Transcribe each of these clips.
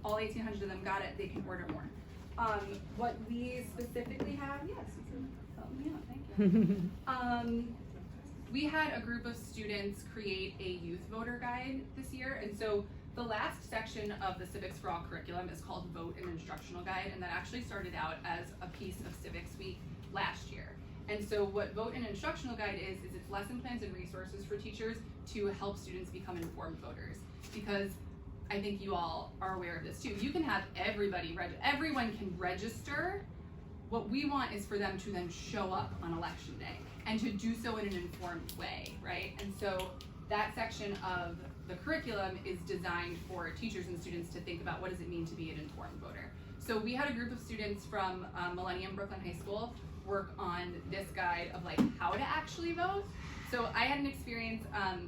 all 1,800 of them got it, they can order more. What we specifically have, yes, help me out, thank you. We had a group of students create a youth voter guide this year, and so the last section of the Civics for All curriculum is called Vote and Instructional Guide, and that actually started out as a piece of Civics Week last year. And so what Vote and Instructional Guide is it's lesson plans and resources for teachers to help students become informed voters. Because I think you all are aware of this too. You can have everyone can register. What we want is for them to then show up on election day and to do so in an informed way, right? And so that section of the curriculum is designed for teachers and students to think about what does it mean to be an informed voter. So we had a group of students from Millennium Brooklyn High School work on this guide of like how to actually vote. So I had an experience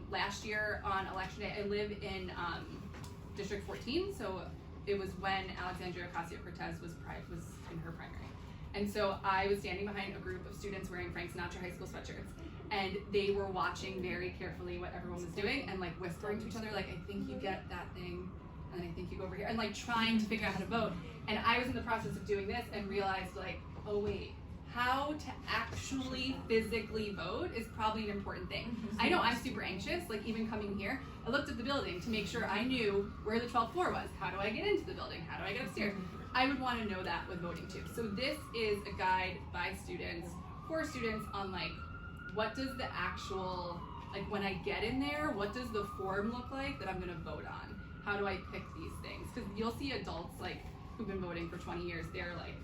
last year on election day. I live in District 14, so it was when Alexandria Ocasio-Cortez was in her primary. And so I was standing behind a group of students wearing Frank Sinatra high school sweatshirts, and they were watching very carefully what everyone was doing and like whispering to each other, like, I think you get that thing, and I think you go over here, and like trying to figure out how to vote. And I was in the process of doing this and realized like, oh wait, how to actually physically vote is probably an important thing. I know I'm super anxious, like even coming here, I looked at the building to make sure I knew where the 12th floor was. How do I get into the building? How do I get upstairs? I would want to know that with voting too. So this is a guide by students, for students on like, what does the actual, like when I get in there, what does the form look like that I'm gonna vote on? How do I pick these things? Because you'll see adults like who've been voting for 20 years, they're like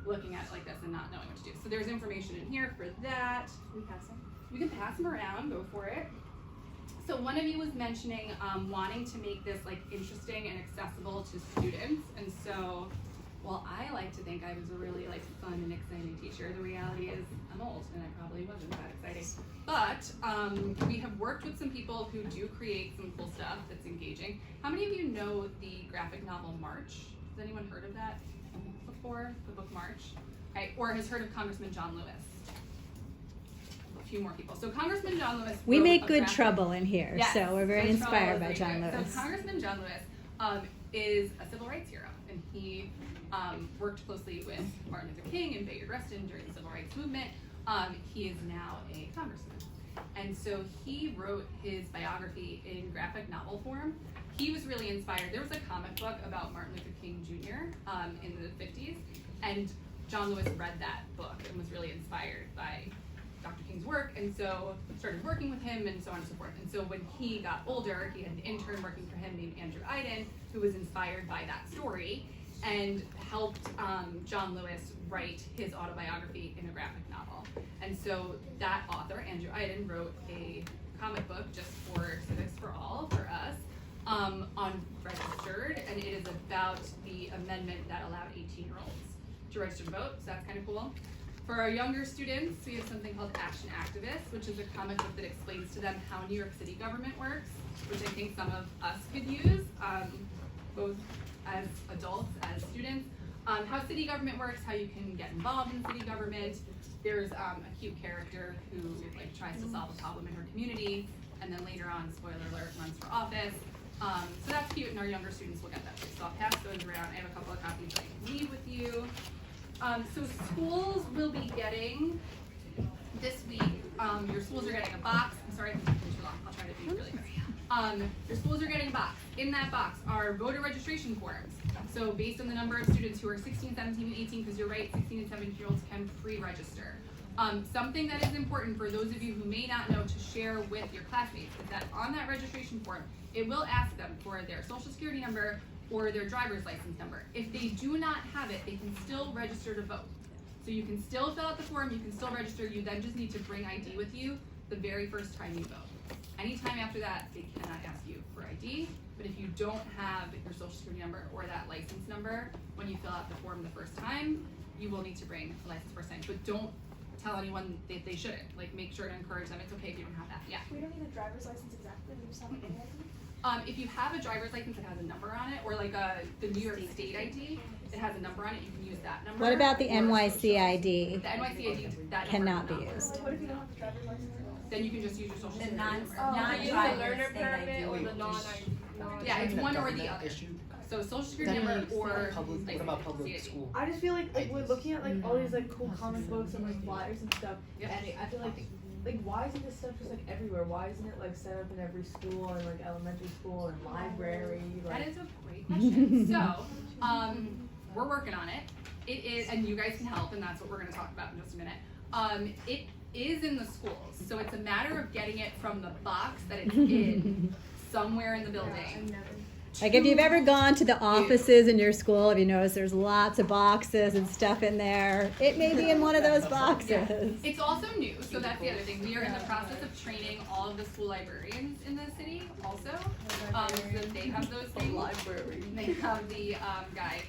looking at it like this and not knowing what to do. So there's information in here for that. Can we pass them? We can pass them around, go for it. So one of you was mentioning wanting to make this like interesting and accessible to students. And so, well, I like to think I was a really like fun and exciting teacher. The reality is I'm old and I probably wasn't that exciting. But we have worked with some people who do create some cool stuff that's engaging. How many of you know the graphic novel March? Has anyone heard of that before, the book March? Okay, or has heard of Congressman John Lewis? A few more people. So Congressman John Lewis. We make good trouble in here, yes, so we're very inspired by John Lewis. So Congressman John Lewis is a civil rights hero, and he worked closely with Martin Luther King and Bayard Rustin during the civil rights movement. He is now a congressman, and so he wrote his biography in graphic novel form. He was really inspired. There was a comic book about Martin Luther King Jr. In the 50s, and John Lewis read that book and was really inspired by Dr. King's work, and so started working with him and so on and so forth. And so when he got older, he had an intern working for him named Andrew Iden, who was inspired by that story and helped John Lewis write his autobiography in a graphic novel. And so that author, Andrew Iden, wrote a comic book just for Civics for All, for us, on registered, and it is about the amendment that allowed 18-year-olds to register to vote, so that's kind of cool. For our younger students, we have something called Action Activist, which is a comic book that explains to them how New York City government works, which I think some of us could use, both as adults, as students. How city government works, how you can get involved in city government. There's a cute character who like tries to solve a problem in her community, and then later on, spoiler alert, runs for office. So that's cute, and our younger students will get that too. So I'll pass those around. I have a couple of copies that I can leave with you. So schools will be getting, this week, your schools are getting a box. I'm sorry if I'm taking too long. I'll try to be really quick. Your schools are getting a box. In that box are voter registration forms. So based on the number of students who are 16, 17, and 18, because you're right, 16 and 17-year-olds can pre-register. Something that is important for those of you who may not know to share with your classmates is that on that registration form, it will ask them for their social security number or their driver's license number. If they do not have it, they can still register to vote. So you can still fill out the form, you can still register, you then just need to bring ID with you the very first time you vote. Anytime after that, they cannot ask you for ID, but if you don't have your social security number or that license number when you fill out the form the first time, you will need to bring the license first time. But don't tell anyone that they shouldn't. Like, make sure to encourage them. It's okay if you don't have that. Yeah? We don't need a driver's license exactly, we just have an ID. If you have a driver's license that has a number on it, or like the New York State ID, it has a number on it, you can use that number. What about the NYC ID? The NYC ID, that cannot number be is used. What if you don't have the driver's license at all? Then you can just use your social The security number. non-driver's learner thing I permit do. or the non-ID? Yeah, it's one or the other. Issue? So social security number or Public, like, what about public CID. school? I just feel like we're looking at like all these like cool comic books and like flyers and stuff, Yep. and I feel like why isn't this stuff just like everywhere? Why isn't it like set up in every school and like elementary school and library? Like, That is a great question. So, we're working on it. It is, and you guys can help, and that's what we're going to talk about in just a minute. It is in the schools, so it's a matter of getting it from the box that it's in somewhere in the building. Like if you've ever gone to the offices in your school, if you notice there's lots of boxes and stuff in there, it may be in one of those boxes. It's also new, so that's the other thing. We are in the process of training all of the school librarians in the city also, so that they have those the things. library. They have the guides.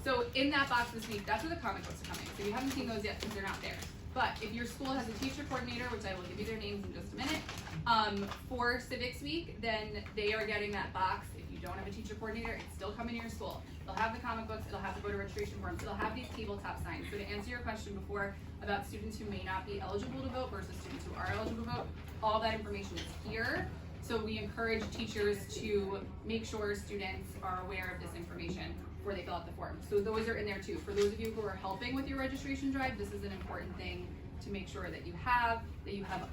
So in that box this week, that's where the comic books are coming. So you haven't seen those yet because they're not there. But if your school has a teacher coordinator, which I will give you their names in just a minute, for Civics Week, then they are getting that box. If you don't have a teacher coordinator, it's still coming to your school. They'll have the comic books, it'll have the voter registration forms, it'll have these tabletop signs. So to answer your question before about students who may not be eligible to vote versus students who are eligible to vote, all that information is here. So we encourage teachers to make sure students are aware of this information before they fill out the form. So those are in there too. For those of you who are helping with your registration drive, this is an important thing to make sure that you have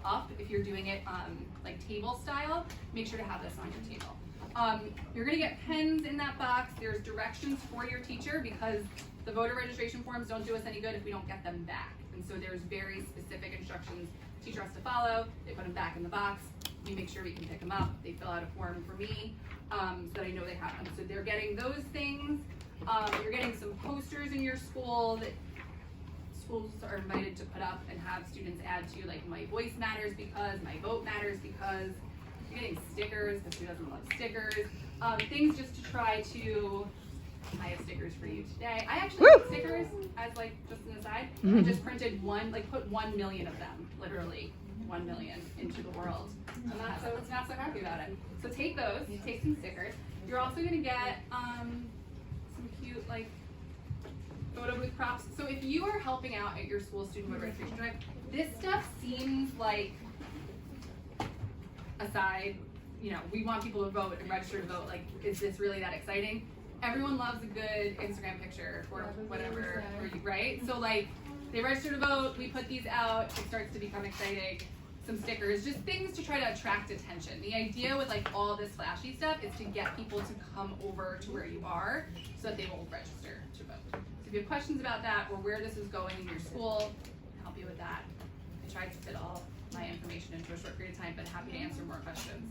up. If you're doing it like table style, make sure to have this on your table. You're gonna get pens in that box. There's directions for your teacher because the voter registration forms don't do us any good if we don't get them back. And so there's very specific instructions the teacher has to follow. They put them back in the box. We make sure we can pick them up. They fill out a form for me so that I know they have them. So they're getting those things. You're getting some posters in your school that schools are invited to put up and have students add to, like my voice matters because, my vote matters because. You're getting stickers because who doesn't love stickers? Things just to try to. I have stickers for you today. I actually made stickers as like just an aside. I just printed put 1 million of them, literally 1 million into the world. I'm not so happy about it. So take those, take some stickers. You're also gonna get some cute like photo booth props. So if you are helping out at your school student voter registration drive, this stuff seems like aside, we want people to vote and register to vote. Like, is this really that exciting? Everyone loves a good Instagram picture or whatever, right? So like, they register to vote, we put these out, it starts to become exciting. Some stickers, just things to try to attract attention. The idea with like all this flashy stuff is to get people to come over to where you are so that they will register to vote. So if you have questions about that or where this is going in your school, I'll help you with that. I tried to fit all my information into a short period of time, but happy to answer more questions.